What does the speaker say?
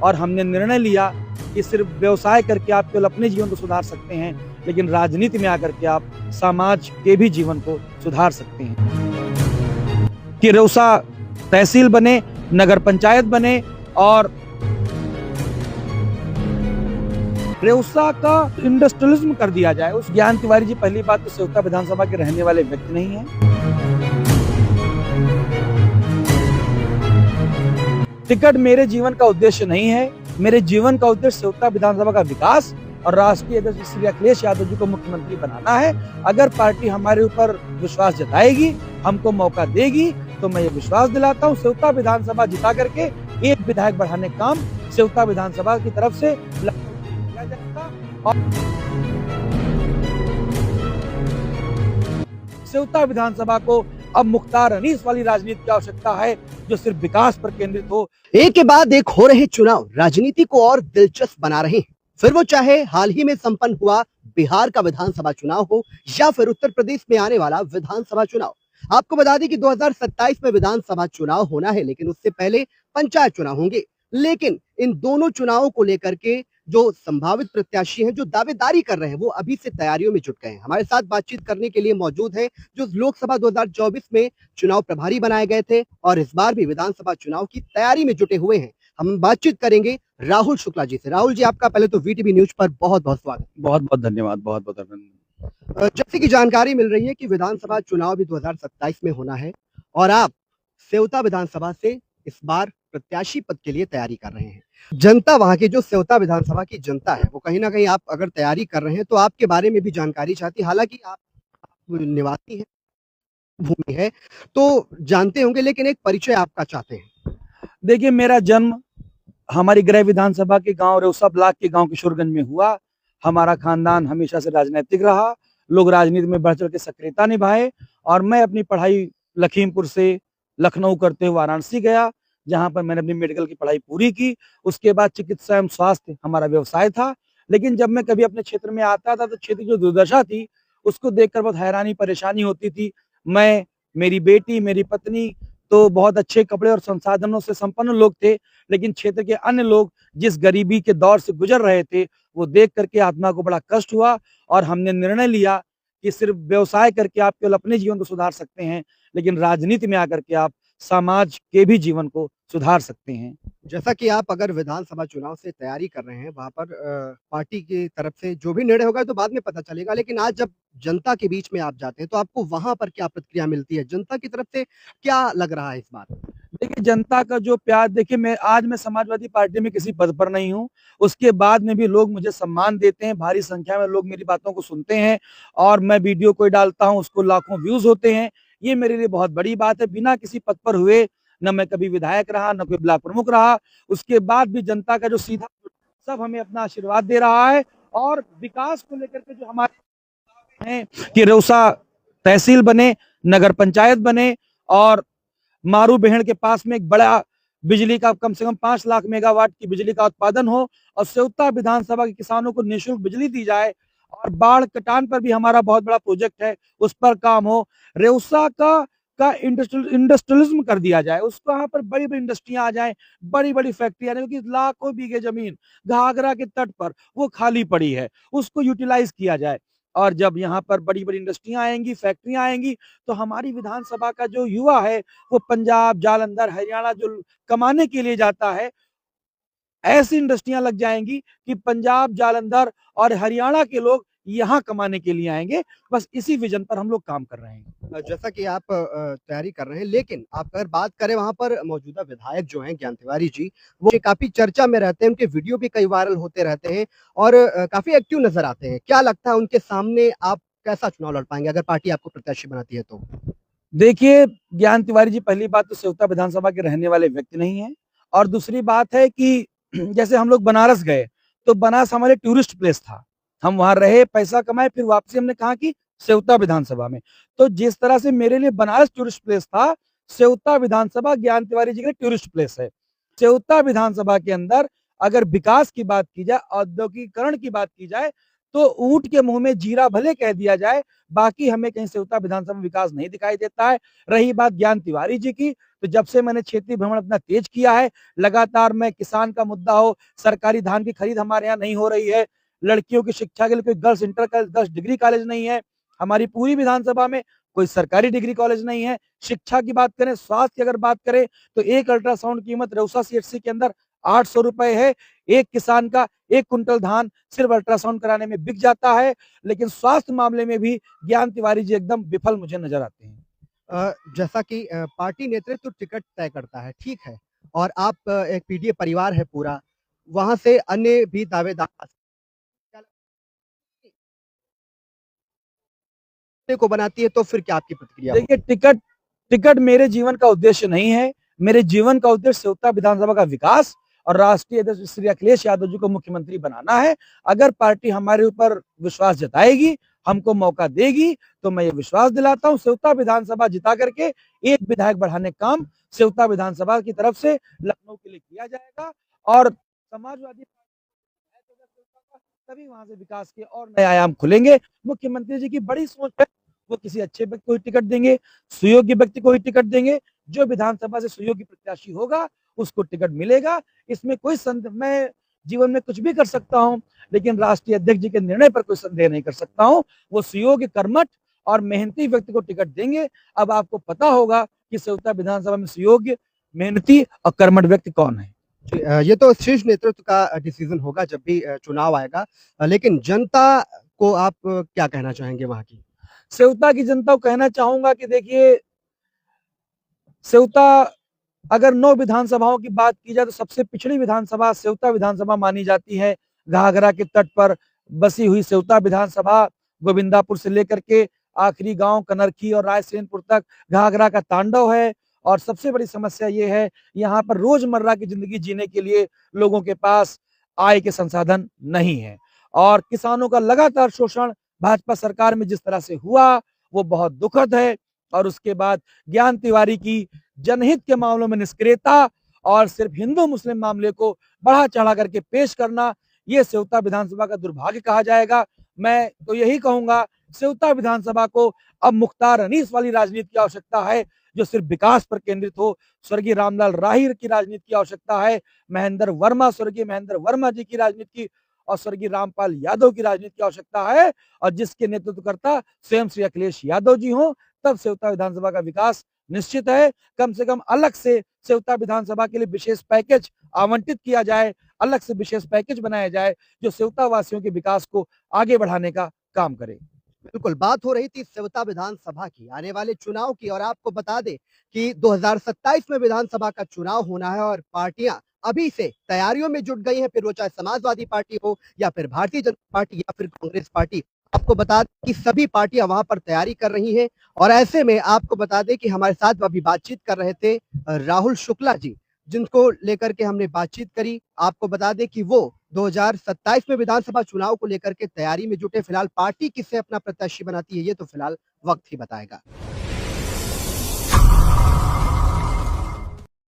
और हमने निर्णय लिया कि सिर्फ व्यवसाय करके आप केवल अपने जीवन को सुधार सकते हैं, लेकिन राजनीति में आकर के आप समाज के भी जीवन को सुधार सकते हैं। कि रेउसा तहसील बने, नगर पंचायत बने और रेउसा का इंडस्ट्रियलिज्म कर दिया जाए। उस ज्ञान तिवारी जी पहली बात तो सेवता विधानसभा के रहने वाले व्यक्ति नहीं है। टिकट मेरे जीवन का उद्देश्य नहीं है। मेरे जीवन का उद्देश्य सेवता विधानसभा का विकास और राष्ट्रीय अध्यक्ष श्री अखिलेश यादव जी को मुख्यमंत्री बनाना है। अगर पार्टी हमारे ऊपर विश्वास जताएगी, हमको मौका देगी, तो मैं ये विश्वास दिलाता हूँ सेवता विधानसभा जिता करके एक विधायक बढ़ाने का काम सेवता विधानसभा की तरफ से किया जाएगा। और सेवता विधानसभा को अब मुख्तार अनीस वाली राजनीति की आवश्यकता है, जो सिर्फ विकास पर केंद्रित हो। एक के बाद एक हो रहे चुनाव राजनीति को और दिलचस्प बना रहे हैं। फिर वो चाहे हाल ही में संपन्न हुआ बिहार का विधानसभा चुनाव हो या फिर उत्तर प्रदेश में आने वाला विधानसभा चुनाव। आपको बता दें कि 2027 में विधानसभा चुनाव होना है, लेकिन उससे पहले पंचायत चुनाव होंगे। लेकिन इन दोनों चुनावों को लेकर के जो संभावित प्रत्याशी हैं, जो दावेदारी कर रहे हैं, वो अभी से तैयारियों में जुट गए हैं। हमारे साथ बातचीत करने के लिए मौजूद है जो लोकसभा 2024 में चुनाव प्रभारी बनाए गए थे और इस बार भी विधानसभा चुनाव की तैयारी में जुटे हुए हैं। हम बातचीत करेंगे राहुल शुक्ला जी से। राहुल जी, आपका पहले तो वीटीवी न्यूज पर बहुत बहुत स्वागत। बहुत बहुत धन्यवाद, बहुत बहुत धन्यवाद। जैसे कि जानकारी मिल रही है कि विधानसभा चुनाव भी 2027 में होना है और आप सेवता विधानसभा से इस बार प्रत्याशी पद के लिए तैयारी कर रहे हैं। जनता, वहां की जो सेवता विधानसभा की जनता है, वो कहीं ना कहीं आप अगर तैयारी कर रहे हैं तो आपके बारे में भी जानकारी चाहती है। हालांकि आप निवासी हैं, भूमि है तो जानते होंगे, लेकिन एक परिचय आपका चाहते हैं। देखिए, मेरा जन्म हमारी गृह विधानसभा के गांव रेउसा ब्लॉक के गांव किशोरगंज में हुआ। हमारा खानदान हमेशा से राजनीतिक रहा। लोग राजनीति में बढ़ चढ़ के सक्रियता निभाए और मैं अपनी पढ़ाई लखीमपुर से लखनऊ करते हुए वाराणसी गया, जहां पर मैंने अपनी मेडिकल की पढ़ाई पूरी की। उसके बाद चिकित्सा एवं स्वास्थ्य हमारा व्यवसाय था। लेकिन जब मैं कभी अपने क्षेत्र में आता था तो क्षेत्र की जो दुर्दशा थी उसको देखकर बहुत हैरानी परेशानी होती थी। मैं, मेरी बेटी, मेरी पत्नी तो बहुत अच्छे कपड़े और संसाधनों से संपन्न लोग थे, लेकिन क्षेत्र के अन्य लोग जिस गरीबी के दौर से गुजर रहे थे वो देख करके आत्मा को बड़ा कष्ट हुआ और हमने निर्णय लिया कि सिर्फ व्यवसाय करके आप केवल अपने जीवन को सुधार सकते हैं, लेकिन राजनीति में आकर के आप समाज के भी जीवन को सुधार सकते हैं। जैसा कि आप अगर विधानसभा चुनाव से तैयारी कर रहे हैं, वहां पर पार्टी की तरफ से जो भी निर्णय होगा तो बाद में पता चलेगा, लेकिन आज जब जनता के बीच में आप जाते हैं तो आपको वहां पर क्या प्रतिक्रिया मिलती है? जनता की तरफ से क्या लग रहा है इस बार? देखिए, जनता का जो प्यार, देखिए मैं समाजवादी पार्टी में किसी पद पर नहीं हूँ, उसके बाद में भी लोग मुझे सम्मान देते हैं। भारी संख्या में लोग मेरी बातों को सुनते हैं और मैं वीडियो कोई डालता हूँ उसको लाखों व्यूज होते हैं। ये मेरे लिए बहुत बड़ी बात है। बिना किसी पद पर हुए न मैं कभी विधायक रहा, न कोई ब्लॉक प्रमुख रहा, उसके बाद भी जनता का जो सीधा सब हमें अपना आशीर्वाद दे रहा है। और विकास को लेकर के जो हमारे हैं कि रेउसा तहसील बने, नगर पंचायत बने और मारू बेहड़ के पास में एक बड़ा बिजली का कम से कम 5 लाख मेगावाट की बिजली का उत्पादन हो और सेवता विधानसभा के किसानों को निःशुल्क बिजली दी जाए और बाढ़ कटान पर भी हमारा बहुत बड़ा प्रोजेक्ट है, उस पर काम हो। रेउसा का इंडस्ट्रियलिज्म कर दिया जाए, उसको यहाँ पर बड़ी बड़ी इंडस्ट्रियां आ जाए, बड़ी बड़ी फैक्ट्रियां, क्योंकि लाखों बीघे जमीन घाघरा के तट पर वो खाली पड़ी है, उसको यूटिलाइज किया जाए। और जब यहाँ पर बड़ी बड़ी इंडस्ट्रियां आएंगी, फैक्ट्रियां आएंगी, तो हमारी विधानसभा का जो युवा है वो पंजाब, जालंधर, हरियाणा जो कमाने के लिए जाता है, ऐसी इंडस्ट्रियां लग जाएंगी कि पंजाब, जालंधर और हरियाणा के लोग यहाँ कमाने के लिए आएंगे। बस इसी विजन पर हम लोग काम कर रहे हैं। जैसा कि आप तैयारी कर रहे हैं, लेकिन आप अगर बात करें वहां पर मौजूदा विधायक जो हैं ज्ञान तिवारी जी, वो काफी चर्चा में रहते हैं, उनके वीडियो भी कई वायरल होते रहते हैं और काफी एक्टिव नजर आते हैं। क्या लगता है उनके सामने आप कैसा चुनाव लड़ पाएंगे अगर पार्टी आपको प्रत्याशी बनाती है तो? देखिए, ज्ञान तिवारी जी पहली बात तो सेवता विधानसभा के रहने वाले व्यक्ति नहीं है और दूसरी बात है कि जैसे हम लोग बनारस गए तो बनारस हमारे टूरिस्ट प्लेस था, हम वहां रहे, पैसा कमाए, फिर वापसी हमने कहा कि सेवता विधानसभा में। तो जिस तरह से मेरे लिए बनारस टूरिस्ट प्लेस था, सेवता विधानसभा ज्ञान तिवारी जी के लिए टूरिस्ट प्लेस है। सेवता विधानसभा के अंदर अगर विकास की बात की जाए, औद्योगिकरण की बात की जाए, तो ऊंट के मुंह में जीरा भले कह दिया जाए, बाकी हमें कहीं सेवता विधानसभा में विकास नहीं दिखाई देता है। रही बात ज्ञान तिवारी जी की, तो जब से मैंने क्षेत्रीय भ्रमण अपना तेज किया है, लगातार मैं किसान का मुद्दा हो, सरकारी धान की खरीद हमारे यहाँ नहीं हो रही है, लड़कियों की शिक्षा के लिए कोई girls inter girls degree college नहीं है, हमारी पूरी विधानसभा में कोई सरकारी डिग्री कॉलेज नहीं है। शिक्षा की बात करें, स्वास्थ्य की अगर बात करें, तो एक अल्ट्रासाउंड की कीमत रौसा सीएचसी के अंदर 800 रुपए है। एक किसान का 1 कुंटल धान सिर्फ अल्ट्रासाउंड कराने में बिक जाता है। लेकिन स्वास्थ्य मामले में भी ज्ञान तिवारी जी एकदम विफल मुझे नजर आते हैं। जैसा कि पार्टी नेतृत्व टिकट तय करता है, ठीक है, और आप एक पीडीए परिवार है पूरा, वहां से अन्य भी दावेदार को बनाती है, तो फिर क्या आपकी प्रतिक्रिया देखिए, टिकट टिकट मेरे जीवन का उद्देश्य नहीं है। मेरे जीवन का उद्देश्य सेवता विधानसभा का विकास और राष्ट्रीय अध्यक्ष श्री अखिलेश यादव जी को मुख्यमंत्री बनाना है। अगर पार्टी हमारे ऊपर विश्वास जताएगी, हमको मौका देगी, तो मैं ये विश्वास दिलाता हूं सेवता विधानसभा जिता करके एक विधायक बढ़ाने का काम सेवता विधानसभा की तरफ से लखनऊ के लिए किया जाएगा। और समाजवादी तभी वहां से विकास के और नए आयाम खुलेंगे। मुख्यमंत्री जी की बड़ी सोच है, वो किसी अच्छे व्यक्ति को ही टिकट देंगे, सुयोग्य व्यक्ति को ही टिकट देंगे। जो विधानसभा से सुयोग्य प्रत्याशी होगा उसको टिकट मिलेगा। इसमें कोई संदेह, मैं जीवन में कुछ भी कर सकता हूं, लेकिन राष्ट्रीय अध्यक्ष जी के निर्णय पर कोई संदेह नहीं कर सकता हूं। वो सुयोग्य, कर्मठ और मेहनती व्यक्ति को टिकट देंगे। अब आपको पता होगा कि सेवता विधानसभा में सुयोग्य, मेहनती और कर्मठ व्यक्ति कौन है। ये तो शीर्ष नेतृत्व का डिसीजन होगा जब भी चुनाव आएगा, लेकिन जनता को आप क्या कहना चाहेंगे वहां की? सेवता की जनता को कहना चाहूंगा कि देखिए, सेवता अगर 9 विधानसभाओं की बात की जाए तो सबसे पिछड़ी विधानसभा सेवता विधानसभा मानी जाती है। घाघरा के तट पर बसी हुई सेवता विधानसभा गोविंदापुर से लेकर के आखिरी गांव कनरखी और रायसेनपुर तक घाघरा का तांडव है। और सबसे बड़ी समस्या ये है, यहाँ पर रोजमर्रा की जिंदगी जीने के लिए लोगों के पास आय के संसाधन नहीं है। और किसानों का लगातार शोषण भाजपा सरकार में जिस तरह से हुआ, वो बहुत दुखद है। और उसके बाद ज्ञान तिवारी की जनहित के मामलों में निष्क्रियता और सिर्फ हिंदू मुस्लिम मामले को बढ़ा चढ़ा करके पेश करना, ये सेवता विधानसभा का दुर्भाग्य कहा जाएगा। मैं तो यही कहूंगा, सेवता विधानसभा को अब मुख्तार अनीस वाली राजनीति की आवश्यकता है, जो सिर्फ विकास पर केंद्रित हो। स्वर्गीय रामलाल राही की राजनीति की आवश्यकता है, महेंद्र वर्मा, स्वर्गीय महेंद्र वर्मा जी की राजनीति की और स्वर्गीय रामपाल यादव की राजनीति की आवश्यकता है। और जिसके नेतृत्वकर्ता स्वयं श्री अखिलेश यादव जी हो, तब सेवता विधानसभा का विकास निश्चित है। कम से कम अलग से सेवता विधानसभा के लिए विशेष पैकेज आवंटित किया जाए, अलग से विशेष पैकेज बनाया जाए, जो सेवता वासियों के विकास को आगे बढ़ाने का काम करे। बिल्कुल, बात हो रही थी सेवता विधानसभा की, आने वाले चुनाव की, और आपको बता दें कि 2027 में विधानसभा का चुनाव होना है और पार्टियां अभी से तैयारियों में जुट गई हैं, फिर वो चाहे समाजवादी पार्टी हो या फिर भारतीय जनता पार्टी या फिर कांग्रेस पार्टी। आपको बता दें कि सभी पार्टियां वहां पर तैयारी कर रही हैं, और ऐसे में आपको बता दें कि हमारे साथ अभी बातचीत कर रहे थे राहुल शुक्ला जी, जिनको लेकर के हमने बातचीत करी। आपको बता दें कि वो 2027 में विधानसभा चुनाव को लेकर के तैयारी में जुटे। फिलहाल पार्टी किसे अपना प्रत्याशी बनाती है, ये तो फिलहाल वक्त ही बताएगा।